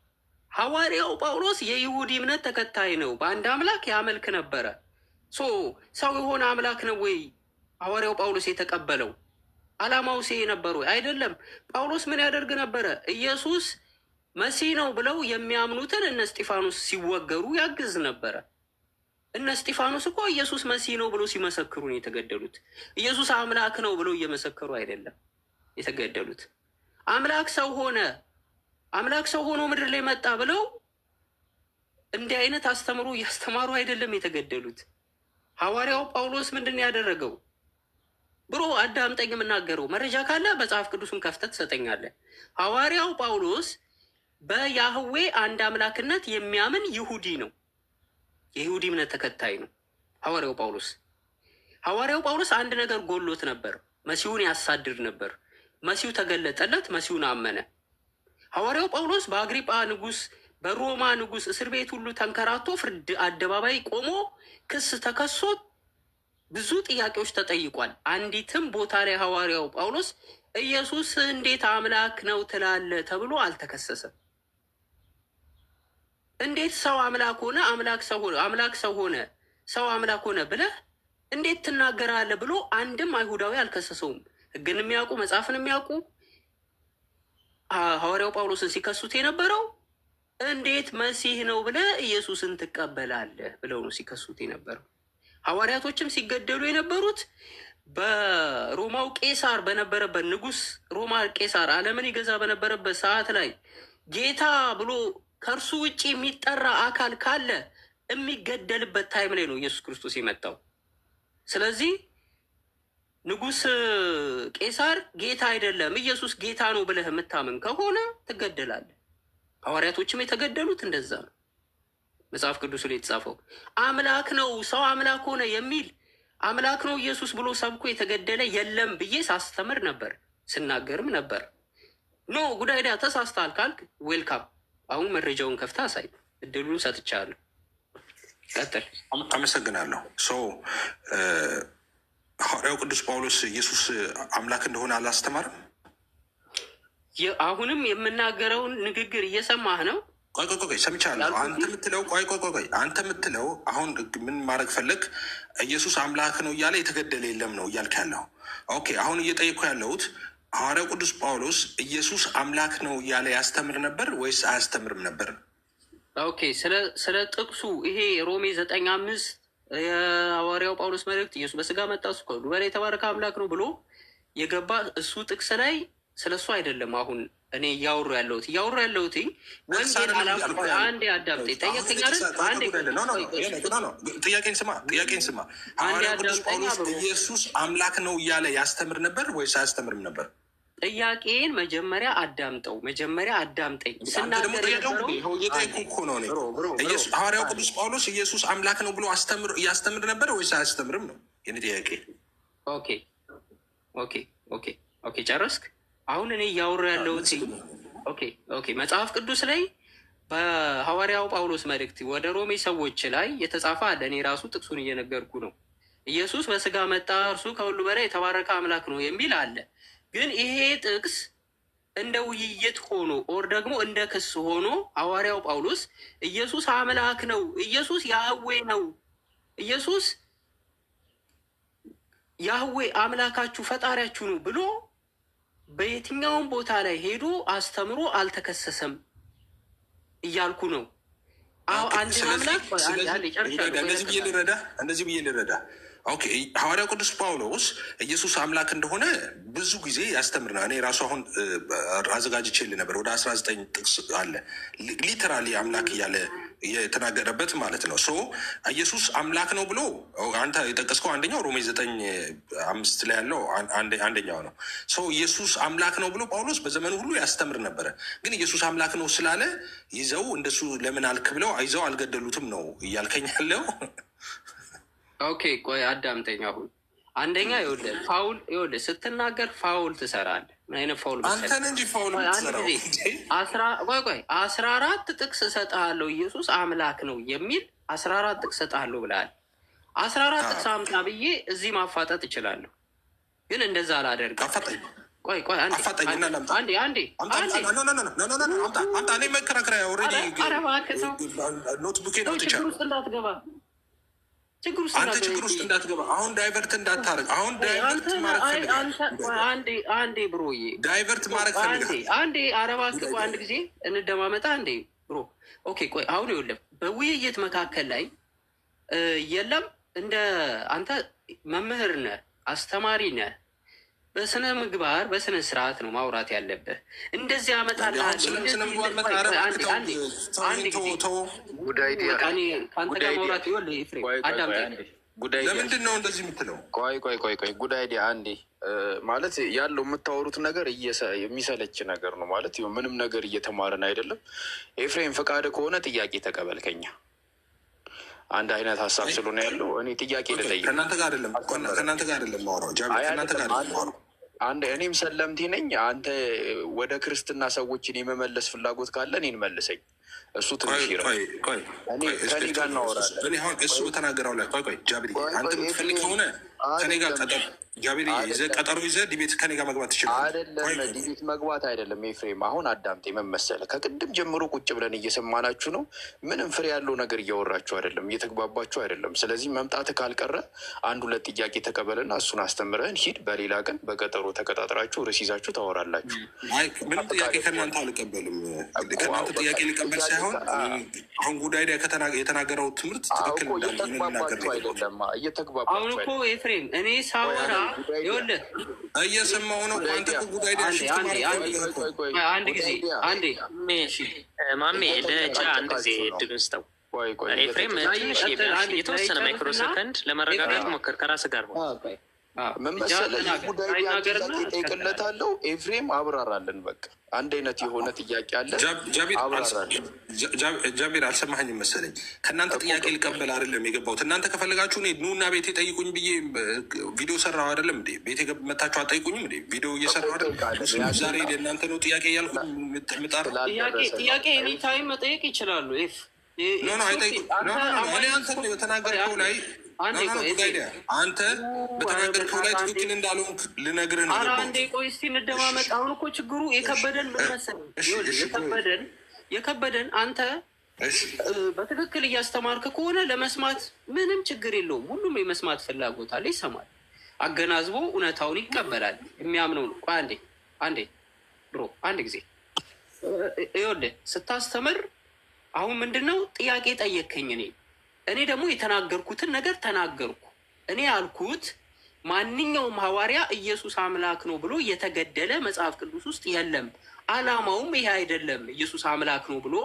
ሐዋርያው ጳውሎስ የይሁዲ እምነት ተከታይ ነው። በአንድ አምላክ ያመልክ ነበረ። ሰው የሆነ አምላክ ነው ወይ ሐዋርያው ጳውሎስ የተቀበለው? አላማው ሴ ነበሩ አይደለም። ጳውሎስ ምን ያደርግ ነበረ? ኢየሱስ መሲህ ነው ብለው የሚያምኑትን እነ እስጢፋኖስ ሲወገሩ ያግዝ ነበረ። እነ እስጢፋኖስ እኮ ኢየሱስ መሲህ ነው ብሎ ሲመሰክሩ ነው የተገደሉት። ኢየሱስ አምላክ ነው ብሎ እየመሰከሩ አይደለም የተገደሉት። አምላክ ሰው ሆኖ ምድር ላይ መጣ ብለው እንዲህ አይነት አስተምሮ እያስተማሩ አይደለም የተገደሉት። ሐዋርያው ጳውሎስ ምንድን ነው ያደረገው? ብሮ አዳምጠኝ፣ የምናገረው መረጃ ካለ መጽሐፍ ቅዱሱን ከፍተህ ትሰጠኛለህ። ሐዋርያው ጳውሎስ በያህዌ አንድ አምላክነት የሚያምን ይሁዲ ነው። የይሁዲ እምነት ተከታይ ነው ሐዋርያው ጳውሎስ። አንድ ነገር ጎሎት ነበር። መሲሁን ያሳድድ ነበር። መሲሁ ተገለጠለት፣ መሲሁን አመነ። ሐዋርያው ጳውሎስ በአግሪጳ ንጉሥ፣ በሮማ ንጉሥ እስር ቤት ሁሉ ተንከራቶ ፍርድ አደባባይ ቆሞ ክስ ተከሶ ብዙ ጥያቄዎች ተጠይቋል። አንዲትም ቦታ ላይ ሐዋርያው ጳውሎስ ኢየሱስ እንዴት አምላክ ነው ትላለህ ተብሎ አልተከሰሰም። እንዴት ሰው አምላክ ሆነ፣ አምላክ ሰው ሆነ፣ ሰው አምላክ ሆነ ብለህ እንዴት ትናገራለህ ብሎ አንድም አይሁዳዊ አልከሰሰውም። ሕግን የሚያውቁ መጽሐፍን የሚያውቁ ሐዋርያው ጳውሎስን ሲከሱት የነበረው እንዴት መሲህ ነው ብለህ ኢየሱስን ትቀበላለህ ብለው ነው ሲከሱት የነበረው። ሐዋርያቶችም ሲገደሉ የነበሩት በሮማው ቄሳር በነበረበት ንጉሥ ሮማ ቄሳር ዓለምን ይገዛ በነበረበት ሰዓት ላይ ጌታ ብሎ ከእርሱ ውጭ የሚጠራ አካል ካለ የሚገደልበት ታይም ላይ ነው ኢየሱስ ክርስቶስ የመጣው። ስለዚህ ንጉሥ ቄሳር ጌታ አይደለም ኢየሱስ ጌታ ነው ብለህ የምታምን ከሆነ ትገደላለህ። ሐዋርያቶችም የተገደሉት እንደዛ ነው። መጽሐፍ ቅዱስ ላይ የተጻፈው አምላክ ነው ሰው አምላክ ሆነ የሚል አምላክ ነው ኢየሱስ ብሎ ሰብኮ የተገደለ የለም ብዬ ሳስተምር ነበር፣ ስናገርም ነበር። ኖ ጉዳይ ዳ ተሳስተሃል ካልክ ዌልካም። አሁን መረጃውን ከፍታ አሳይ። እድሉን ሰጥቻለሁ። ቀጥል። አመሰግናለሁ። ሐዋርያው ቅዱስ ጳውሎስ ኢየሱስ አምላክ እንደሆነ አላስተማርም። አሁንም የምናገረውን ንግግር እየሰማህ ነው? ቆይ ሰምቻለሁ። አንተ የምትለው አሁን ምን ማድረግ ፈለግ? ኢየሱስ አምላክ ነው እያለ የተገደለ የለም ነው እያልክ ያለው። ኦኬ፣ አሁን እየጠየኩ ያለሁት ሐዋርያው ቅዱስ ጳውሎስ ኢየሱስ አምላክ ነው እያለ ያስተምር ነበር ወይስ አያስተምርም ነበር? ኦኬ፣ ስለ ጥቅሱ ይሄ ሮሜ 9:5 የሐዋርያው ጳውሎስ መልእክት ኢየሱስ በስጋ መጣ እሱ ከሁሉ በላይ የተባረከ አምላክ ነው ብሎ የገባ እሱ ጥቅስ ላይ ስለ እሱ አይደለም አሁን እኔ እያወሩ ያለሁት ወንጌል አንዴ አዳምጠኝ። ጠየቀኝ። ጥያቄን ስማ። ሐዋርያው ቅዱስ ጳውሎስ ኢየሱስ አምላክ ነው እያለ ያስተምር ነበር ወይስ አያስተምርም ነበር? ጥያቄን መጀመሪያ አዳምጠኝ። ሐዋርያው ቅዱስ ጳውሎስ ኢየሱስ አምላክ ነው ብሎ ያስተምር ነበር ወይስ አያስተምርም ነው የኔ ጥያቄ። ኦኬ ጨረስክ? አሁን እኔ እያወሩ ያለሁት መጽሐፍ ቅዱስ ላይ በሐዋርያው ጳውሎስ መልእክት ወደ ሮሜ ሰዎች ላይ የተጻፈ አለ። እኔ ራሱ ጥቅሱን እየነገርኩ ነው። ኢየሱስ በስጋ መጣ እርሱ ከሁሉ በላይ የተባረከ አምላክ ነው የሚል አለ። ግን ይሄ ጥቅስ እንደ ውይይት ሆኖ ኦር ደግሞ እንደ ክስ ሆኖ ሐዋርያው ጳውሎስ ኢየሱስ አምላክ ነው፣ ኢየሱስ ያህዌ ነው፣ ኢየሱስ ያህዌ አምላካችሁ ፈጣሪያችሁ ነው ብሎ በየትኛውም ቦታ ላይ ሄዶ አስተምሮ አልተከሰሰም እያልኩ ነው። አንድ አምላክ እንደዚህ ብዬ ልረዳ። ኦኬ፣ ሐዋርያው ቅዱስ ጳውሎስ ኢየሱስ አምላክ እንደሆነ ብዙ ጊዜ ያስተምር ነው። እኔ ራሱ አሁን አዘጋጅቼልህ ነበር። ወደ 19 ጥቅስ አለ ሊተራሊ አምላክ እያለ የተናገረበት ማለት ነው። ኢየሱስ አምላክ ነው ብሎ አንተ የጠቀስከው አንደኛው ሮሜ 9:5 ላይ ያለው አንደኛው ነው። ኢየሱስ አምላክ ነው ብሎ ጳውሎስ በዘመኑ ሁሉ ያስተምር ነበረ። ግን ኢየሱስ አምላክ ነው ስላለ ይዘው እንደሱ ለምን አልክ ብለው ይዘው አልገደሉትም ነው እያልከኝ ያለው? ኦኬ፣ ቆይ አዳምጠኝ። አንደኛ ይኸውልህ ፋውል ይኸውልህ ስትናገር ፋውል ትሰራለህ። ምን አይነት ፋውል አንተን እንጂ ፋውል የምትሰራው? ቆይ 14 ጥቅስ እሰጥሃለሁ ኢየሱስ አምላክ ነው የሚል 14 ጥቅስ እሰጥሃለሁ ብለሃል። 14 ጥቅስ አምጣ ብዬ እዚህ ማፋጠጥ እችላለሁ፣ ግን እንደዛ አላደርግም። ቆይ እኔ መከራከሪያ ኦልሬዲ ኖትቡኬን አውጥቻለሁ። አንተ ችግር ውስጥ እንዳትገባ። አሁን ዳይቨርት እንዳታረግ። አሁን ዳይቨርት ማድረግ ፈልጋለሁ። አንዴ ብሮዬ ዳይቨርት ማድረግ ፈልጋለሁ። አንዴ አረባክህ አንድ ጊዜ እንደማመጣ አንዴ ብሮ። ኦኬ ቆይ አሁን ይኸውልህ በውይይት መካከል ላይ የለም እንደ አንተ መምህር ነህ፣ አስተማሪ ነህ። በስነ ምግባር በስነ ስርዓት ነው ማውራት ያለብህ። እንደዚህ አመጣልህ ለምንድን ነው እንደዚህ የምትለው? ቆይ ጉድ አይዲያ አንዴ ማለት ያለው የምታወሩት ነገር የሚሰለች ነገር ነው ማለት ምንም ነገር እየተማርን አይደለም። ኤፍሬም ፈቃድ ከሆነ ጥያቄ ተቀበልከኛ አንድ አይነት ሀሳብ ስለሆነ ያለው እኔ ጥያቄ ልጠይቅ። ከእናንተ ጋር አይደለም ማውራው ከእናንተ ጋር ማውራው። እኔም ሰለምቴ ነኝ። አንተ ወደ ክርስትና ሰዎችን የመመለስ ፍላጎት ካለ እኔን መልሰኝ። እሱ ትንሽ ከኔ ጋር እናወራለን። እኔ አሁን እሱ በተናገረው ላይ ቆይ ጃብሪ፣ አንተ የምትፈልግ ከሆነ ከኔ ጋር ጃብሪ ይዘህ ቀጠሮ ይዘህ ዲቤት ከኔ ጋር መግባት ትችላለህ። አይደለም ዲቤት መግባት አይደለም ኤፍሬም። አሁን አዳምጤ መመሰለ ከቅድም ጀምሮ ቁጭ ብለን እየሰማናችሁ ነው። ምንም ፍሬ ያለው ነገር እያወራችሁ አይደለም፣ እየተግባባችሁ አይደለም። ስለዚህ መምጣትህ ካልቀረ አንድ ሁለት ጥያቄ ተቀበልና እሱን አስተምረህን ሂድ። በሌላ ቀን በቀጠሮ ተቀጣጥራችሁ ርዕስ ይዛችሁ ታወራላችሁ። ምንም ጥያቄ ከእናንተ አልቀበልም። ከእናንተ ጥያቄ ሊቀበል ሳይሆን አሁን ጉዳይ የተናገረው ትምህርት ትክክል እየተግባባችሁ አሁን እኮ ኤፍሬም እኔ ሳወራ ይኸውልህ እየሰማሁ ነው። አንተ እኮ ጉዳይ አንድ ጊዜ አንዴ ማሜ ለጃ አንድ ጊዜ እድሉን ስጠው። ኤፍሬም ትንሽ የተወሰነ ማይክሮ ሰከንድ ለመረጋጋት ሞክር ከራስህ ጋር ምን መሰለህ ጉዳይ ጠይቅለታለሁ። ኤፍሬም አብራራለን። በቃ አንድ አይነት የሆነ ጥያቄ አለ። ጃቢር አልሰማኸኝም መሰለኝ። ከእናንተ ጥያቄ ልቀበል አይደለም የገባሁት። እናንተ ከፈለጋችሁ እኔ ኑና ቤቴ ጠይቁኝ ብዬ ቪዲዮ ሰራሁ አይደለም እንዴ? ቤቴ መታችሁ አጠይቁኝም እንዴ? ቪዲዮ እየሰራሁ አይደለም? ዛሬ እናንተ ነው ጥያቄ እያልኩ ምጣር ጥያቄ ኤኒ ታይም መጠየቅ ይችላሉ። እኔ አንተ በተናገርከው ላይ አንተ በተናገርከው ላይ ትክክል እንዳልሆንክ ልነግርህ ነው። አንዴ ቆይ እስኪ እንደማመጥ። አሁን እኮ ችግሩ የከበደን ምን መሰለህ? የከበደን አንተ በትክክል እያስተማርክ ከሆነ ለመስማት ምንም ችግር የለውም። ሁሉም የመስማት ፍላጎት አለ፣ ይሰማል፣ አገናዝቦ እውነታውን ይቀበላል። የሚያምነው ነው። ቆይ አንዴ ብሮ አንድ ጊዜ ይኸውልህ ስታስተምር አሁን ምንድን ነው ጥያቄ ጠየከኝ። እኔ ደግሞ የተናገርኩትን ነገር ተናገርኩ። እኔ ያልኩት ማንኛውም ሐዋርያ ኢየሱስ አምላክ ነው ብሎ የተገደለ መጽሐፍ ቅዱስ ውስጥ የለም። ዓላማውም ይሄ አይደለም። ኢየሱስ አምላክ ነው ብሎ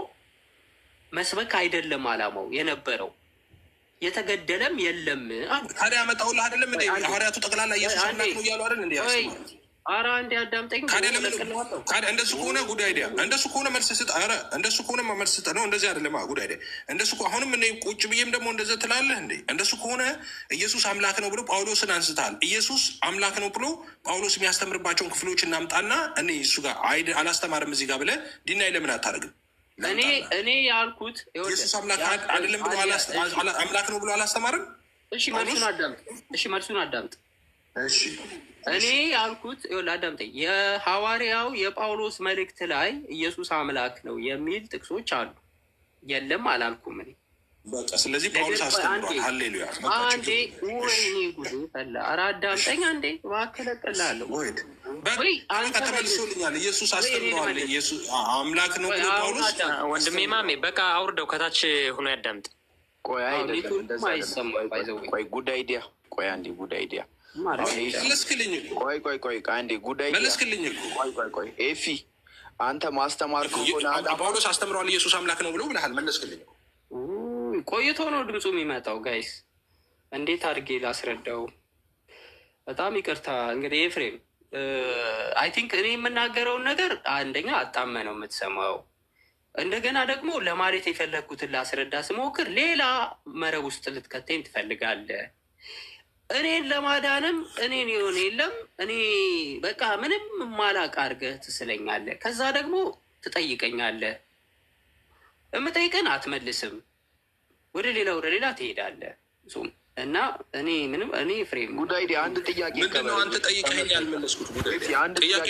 መስበክ አይደለም ዓላማው የነበረው። የተገደለም የለም። ታዲያ ያመጣሁልህ አይደለም እንዴ? ሐዋርያቱ ጠቅላላ ኢየሱስ አምላክ ነው እያሉ አይደል እንዴ? ኧረ አንዴ አዳምጠኝ። እንደሱ ከሆነ ጉዳይ አይዲያ እንደሱ ከሆነ መልስ ስጥ። ኧረ እንደሱ ከሆነ መልስ ስጥ ነው። እንደዚህ አይደለም ጉዳይ አይዲያ እንደሱ አሁንም እኔ ቁጭ ብዬም ደግሞ እንደዛ ትላለህ እንዴ? እንደሱ ከሆነ ኢየሱስ አምላክ ነው ብሎ ጳውሎስን አንስታል። ኢየሱስ አምላክ ነው ብሎ ጳውሎስ የሚያስተምርባቸውን ክፍሎች እናምጣና እኔ እሱ ጋር አላስተማርም እዚህ ጋር ብለህ ዲናይ ለምን አታደርግም? እኔ ያልኩት ኢየሱስ አምላክ አይደለም ብሎ አምላክ ነው ብሎ አላስተማርም። መልሱን አዳምጥ። እኔ ያልኩት አዳምጠኝ። የሐዋርያው የጳውሎስ መልእክት ላይ ኢየሱስ አምላክ ነው የሚል ጥቅሶች አሉ። የለም አላልኩም እኔ። ስለዚህ ጳውሎስ አስተምሯል። ሃሌሉያ። አንዴ ወይኔ ጉዴ ፈላ። ኧረ አዳምጠኝ አንዴ እባክህ እለቅልሃለሁ። ተመልሶልኛል። ኢየሱስ አስተምሯል። ኢየሱስ አምላክ ነው ብሎ ጳውሎስ። ወንድሜ ማሜ በቃ አውርደው ከታች ሆኖ ያዳምጥ። ቆይ ጉድ አይዲያ። ቆይ አንዴ ጉድ አይዲያ መለስክልኝ እኮ። ቆይ አንዴ ጉዳይ መለስክልኝ እኮ። ቆይ ኤፊ አንተ ማስተማር ከሆነ ጳውሎስ አስተምረዋል ኢየሱስ አምላክ ነው ብሎ ብለሃል። መለስክልኝ እኮ። ቆይቶ ነው ድምፁ የሚመጣው። ጋይስ እንዴት አድርጌ ላስረዳው? በጣም ይቅርታ እንግዲህ ኤፍሬም፣ አይ ቲንክ እኔ የምናገረውን ነገር አንደኛ አጣመ ነው የምትሰማው። እንደገና ደግሞ ለማለት የፈለግኩትን ላስረዳ ስሞክር ሌላ መረብ ውስጥ ልትከተኝ ትፈልጋለህ። እኔን ለማዳንም እኔን የሆነ የለም እኔ በቃ ምንም ማላቅ አድርገህ ትስለኛለህ። ከዛ ደግሞ ትጠይቀኛለህ። የምጠይቅን አትመልስም። ወደ ሌላ ትሄዳለህ። እና እኔ ምንም እኔ ፍሬም ጉዳይ አንድ ጥያቄ ምንድን ነው? አንተ ጠይቀኸኝ ያልመለስኩት ጉዳይ ጥያቄ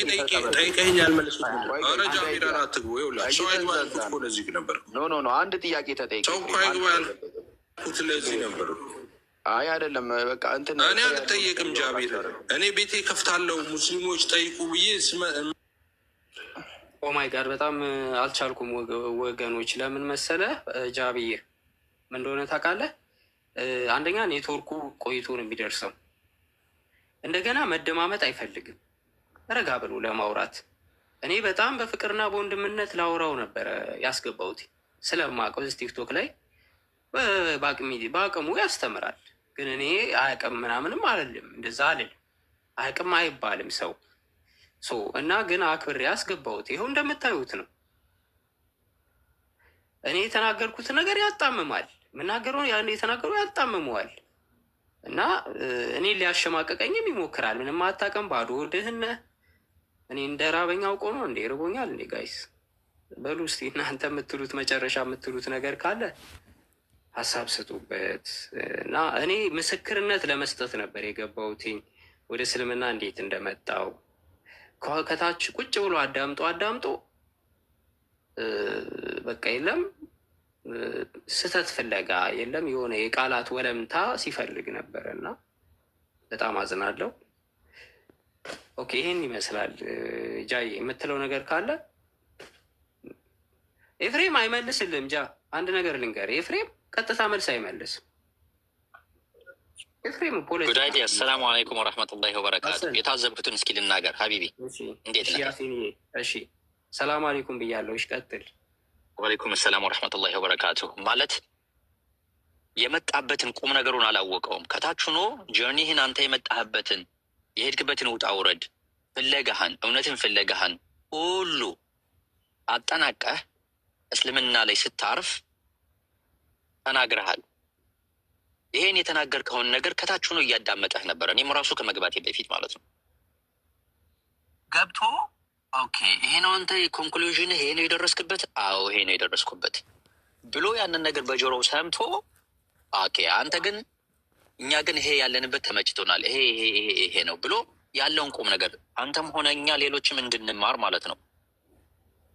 ጠይቀኸኝ ያልመለስኩት ረጃ ሜዳን አትግቡ። ይኸውልህ ሰው አይግባ ያልኩት እኮ ለዚህ ነበር። ኖ አንድ ጥያቄ ተጠይቀ ሰው እኮ አይግባ ያልኩት ለዚህ ነበር። አይ አይደለም፣ በቃ እንትን እኔ አልጠየቅም ጃቢር። እኔ ቤቴ ከፍታለሁ ሙስሊሞች ጠይቁ ብዬ ኦማይ ጋር በጣም አልቻልኩም ወገኖች። ለምን መሰለህ ጃቢር ምን እንደሆነ ታውቃለህ? አንደኛ ኔትወርኩ ቆይቶ ነው የሚደርሰው። እንደገና መደማመጥ አይፈልግም ረጋ ብሎ ለማውራት። እኔ በጣም በፍቅርና በወንድምነት ላውራው ነበረ ያስገባሁት ስለማውቀው እዚህ ቲክቶክ ላይ በአቅሙ ያስተምራል። ግን እኔ አያውቅም ምናምንም አልልም፣ እንደዛ አልልም። አያውቅም አይባልም ሰው እና ግን አክብሬ ያስገባሁት ይኸው እንደምታዩት ነው። እኔ የተናገርኩት ነገር ያጣምማል፣ የምናገረውን ያን የተናገሩ ያጣምመዋል። እና እኔ ሊያሸማቀቀኝም ይሞክራል። ምንም አታውቅም፣ ባዶ ወድህነ እኔ እንደ ራበኛ አውቆ ነው እንዴ? ርቦኛል እንዴ? ጋይስ በሉ እስኪ እናንተ የምትሉት መጨረሻ የምትሉት ነገር ካለ ሀሳብ ስጡበት። እና እኔ ምስክርነት ለመስጠት ነበር የገባሁትኝ ወደ እስልምና እንዴት እንደመጣው ከታች ቁጭ ብሎ አዳምጦ በቃ የለም ስህተት ፍለጋ የለም የሆነ የቃላት ወለምታ ሲፈልግ ነበር። እና በጣም አዝናለሁ። ኦኬ ይሄን ይመስላል። ጃይ የምትለው ነገር ካለ ኤፍሬም አይመልስልም። ጃ አንድ ነገር ልንገር፣ ኤፍሬም ቀጥታ መልስ አይመልስም። ኤፍሬም ጉዳይ አሰላሙ አለይኩም ወረሕመቱላሂ ወበረካቱ። የታዘብኩትን እስኪ ልናገር ሀቢቢ። እንዴት ነህ? እሺ ሰላም አለይኩም ብያለሁ። እሺ ቀጥል። ወአለይኩም ሰላም ወረሕመቱላሂ ወበረካቱ። ማለት የመጣበትን ቁም ነገሩን አላወቀውም። ከታች ሆኖ ጀርኒህን አንተ የመጣህበትን የሄድክበትን ውጣ ውረድ ፍለጋህን እውነትን ፍለጋህን ሁሉ አጠናቀህ እስልምና ላይ ስታርፍ ተናግረሃል። ይሄን የተናገርከውን ነገር ከታች ሆኖ እያዳመጠህ ነበር። እኔም ራሱ ከመግባቴ በፊት ማለት ነው ገብቶ ኦኬ ይሄ ነው አንተ ኮንክሉዥን፣ ይሄ ነው የደረስክበት፣ አዎ ይሄ ነው የደረስኩበት ብሎ ያንን ነገር በጆሮው ሰምቶ ኦኬ አንተ ግን እኛ ግን ይሄ ያለንበት ተመችቶናል፣ ይሄ ነው ብሎ ያለውን ቁም ነገር አንተም ሆነ እኛ ሌሎችም እንድንማር ማለት ነው።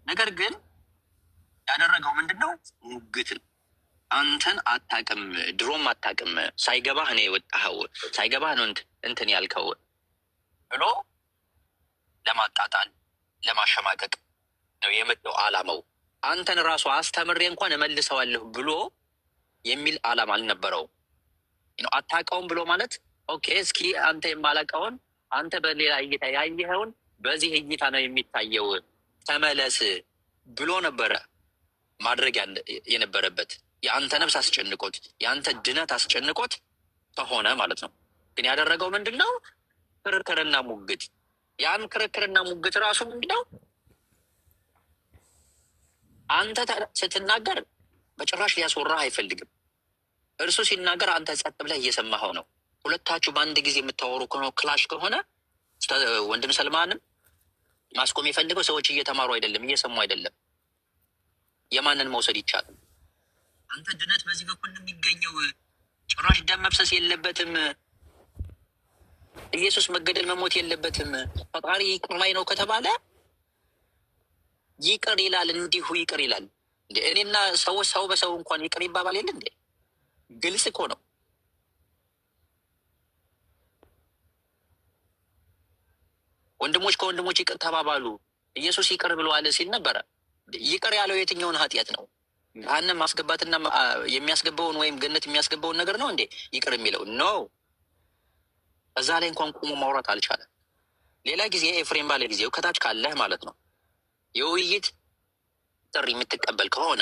ነገር ግን ያደረገው ምንድን ነው? ሙግትን አንተን አታቅም፣ ድሮም አታቅም፣ ሳይገባህ ነው የወጣኸው፣ ሳይገባህ ነው እንትን ያልከው ብሎ ለማጣጣል ለማሸማቀቅ ነው የመጣው አላማው። አንተን ራሱ አስተምሬ እንኳን እመልሰዋለሁ ብሎ የሚል አላማ አልነበረው። አታውቀውም ብሎ ማለት ኦኬ እስኪ አንተ የማላውቀውን አንተ በሌላ እይታ ያየኸውን በዚህ እይታ ነው የሚታየው ተመለስ ብሎ ነበረ ማድረግ የነበረበት። የአንተ ነፍስ አስጨንቆት የአንተ ድነት አስጨንቆት ከሆነ ማለት ነው። ግን ያደረገው ምንድን ነው? ክርክርና ሙግት። ያን ክርክርና ሙግት ራሱ ምንድን ነው? አንተ ስትናገር በጭራሽ ሊያስወራህ አይፈልግም። እርሱ ሲናገር አንተ ጸጥ ብለህ እየሰማኸው ነው። ሁለታችሁ በአንድ ጊዜ የምታወሩ ክላሽ ከሆነ ወንድም ሰልማንም ማስቆም የፈልገው ሰዎች እየተማሩ አይደለም፣ እየሰሙ አይደለም። የማንን መውሰድ ይቻላል? አንተ ድነት በዚህ በኩል የሚገኘው ጭራሽ ደም መፍሰስ የለበትም፣ ኢየሱስ መገደል መሞት የለበትም፣ ፈጣሪ ይቅር ላይ ነው ከተባለ ይቅር ይላል፣ እንዲሁ ይቅር ይላል። እኔና ሰዎች ሰው በሰው እንኳን ይቅር ይባባል የለ እንዴ? ግልጽ እኮ ነው። ወንድሞች ከወንድሞች ይቅር ተባባሉ፣ ኢየሱስ ይቅር ብለዋል ሲል ነበረ። ይቅር ያለው የትኛውን ኃጢአት ነው? ገሃነም ማስገባትና የሚያስገባውን ወይም ገነት የሚያስገባውን ነገር ነው እንዴ ይቅር የሚለው? ኖ፣ እዛ ላይ እንኳን ቆሞ ማውራት አልቻለም። ሌላ ጊዜ ኤፍሬም ባለ ጊዜው ከታች ካለህ ማለት ነው የውይይት ጥሪ የምትቀበል ከሆነ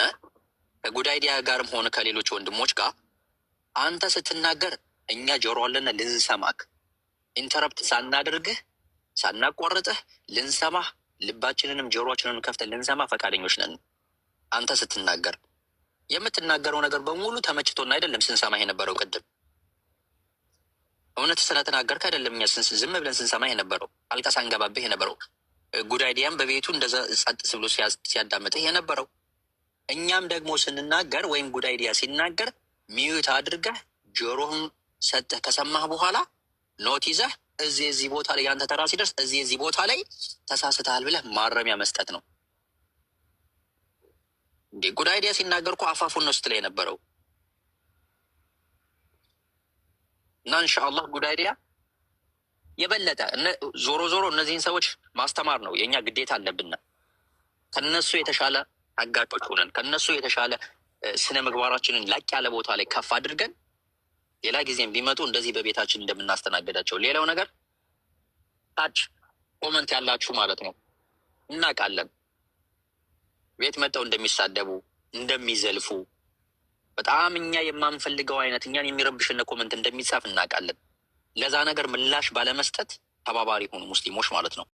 ከጉዳይዲያ ጋርም ሆነ ከሌሎች ወንድሞች ጋር አንተ ስትናገር እኛ ጆሮ አለና ልንሰማክ፣ ኢንተረፕት ሳናደርግህ ሳናቋርጥህ ልንሰማህ፣ ልባችንንም ጆሮችንንም ከፍተን ልንሰማ ፈቃደኞች ነን። አንተ ስትናገር የምትናገረው ነገር በሙሉ ተመችቶና አይደለም ስንሰማህ የነበረው ቅድም። እውነት ስለተናገርክ አይደለም እኛ ዝም ብለን ስንሰማህ የነበረው አልቃ ሳንገባብህ የነበረው ጉድ አይዲያም በቤቱ እንደዛ ጸጥ ብሎ ሲያዳምጥህ የነበረው እኛም ደግሞ ስንናገር ወይም ጉድ አይዲያ ሲናገር ሚዩት አድርገህ ጆሮህን ሰጥተህ ከሰማህ በኋላ ኖት ይዘህ እዚህ ቦታ ላይ ያንተ ተራ ሲደርስ እዚህ ቦታ ላይ ተሳስተሃል ብለህ ማረሚያ መስጠት ነው እንዴ። ጉድ አይዲያ ሲናገር እኮ አፋፉን ነው ስትል የነበረው እና ኢንሻአላህ ጉድ አይዲያ የበለጠ ዞሮ እነዚህን ሰዎች ማስተማር ነው የእኛ ግዴታ አለብን። ከነሱ የተሻለ አጋጮች ሆነን ከነሱ የተሻለ ስነ ምግባራችንን ላቅ ያለ ቦታ ላይ ከፍ አድርገን ሌላ ጊዜም ቢመጡ እንደዚህ በቤታችን እንደምናስተናግዳቸው። ሌላው ነገር ታች ኮመንት ያላችሁ ማለት ነው እናውቃለን፣ ቤት መጥተው እንደሚሳደቡ እንደሚዘልፉ፣ በጣም እኛ የማንፈልገው አይነት እኛን የሚረብሽነ ኮመንት እንደሚጻፍ እናውቃለን። ለዛ ነገር ምላሽ ባለመስጠት ተባባሪ ሆኑ ሙስሊሞች ማለት ነው።